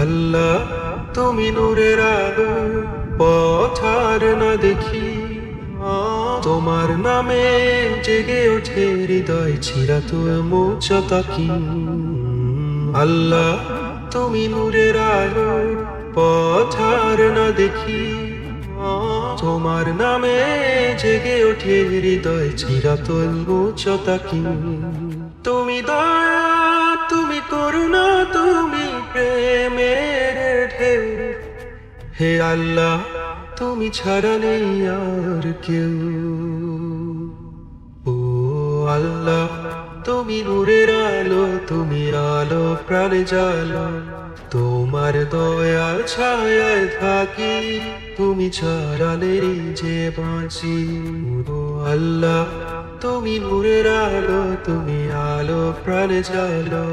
আল্লাহ তুমি নূরের আলো, পথ আর না দেখি, তোমার নামে জেগে ওঠে হৃদয় চিরাত মোচতা কি। আল্লাহ তুমি নূরের আলো, পথ আর না দেখি, তোমার নামে জেগে ওঠে হৃদয় চিরাত মোচতা কি। তুমি দয়া, তুমি করুণা, তুমি প্রেমের ঢেউ, হে আল্লাহ তুমি ছাড়া নেই আর কেউ। ও আল্লাহ তুমি নূরের আলো, তুমি আলো প্রাণে জালো, তোমার দয়ার ছায়ায় থাকি, তুমি ছাড়া নেই যে বাঁচি। ও আল্লাহ তুমি নূরের আলো, তুমি আলো প্রাণে জালো,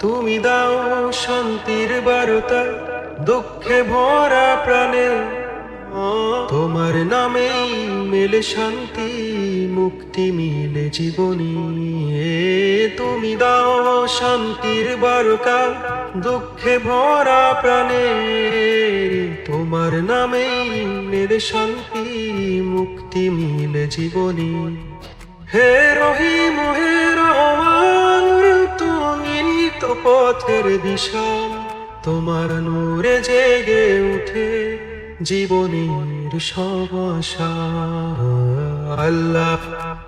তুমি দাও শান্তির বার্তা দুঃখে ভরা প্রাণে, তোমার নামেই মেলে শান্তি, মুক্তি মিলে জীবনী। তুমি দাও শান্তির বার্তা দুঃখে ভরা প্রাণে, তোমার নামেই মেলে শান্তি, মুক্তি মিলে জীবনী। হে রহিম হে রহমান, তুমি তো পথের দিশা, তোমার নূরে জেগে উঠে জীবনের সব আশা। আল্লাহ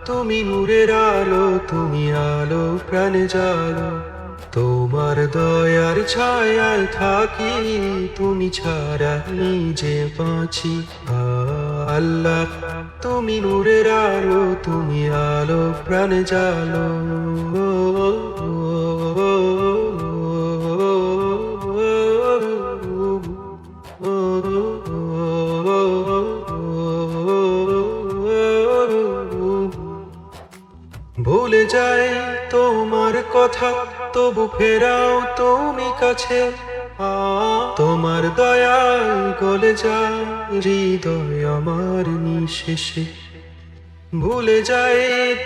তুমি নূরের আলো, তুমি আলো প্রাণে জালো, তোমার দয়ার ছায়ায় থাকি, তুমি ছাড়া নিজে বাঁচি। আল্লাহ তুমি নূরের আলো, তুমি আলো প্রাণে জালো, ভুলে যাই তোমার কথা, তবু ফেরাও তুমি কাছে, তোমার দয়ায় গলে যায় হৃদয় আমার নিঃশেষে। ভুলে যাই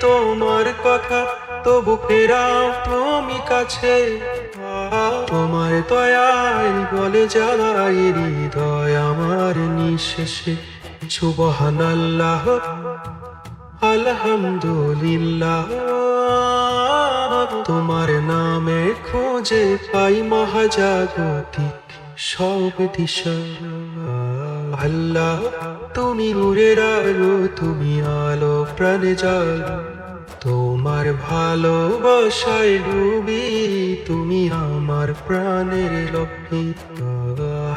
তোমার কথা, তবু ফেরাও তুমি কাছে, তোমার দয়ায় গলে যায় হৃদয় আমার নিঃশেষে। সুবহানাল্লাহ আলহামদুলিল্লাহ, তোমার নামে খোঁজে পাই মহাজাগতিক সব দিশা। আল্লাহ তুমি নূরের আলো, তুমি আলো প্রাণে জালো, তোমার ভালোবাসায় ডুবি, তুমি আমার প্রাণের লক্ষ্মী।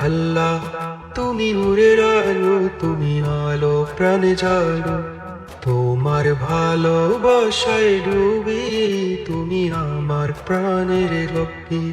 আল্লাহ তুমি নূরের আলো, তুমি আলো প্রাণে জালো, তোমার ভালোবাসায় ডুবি, তুমি আমার প্রাণের লক্ষ্মী।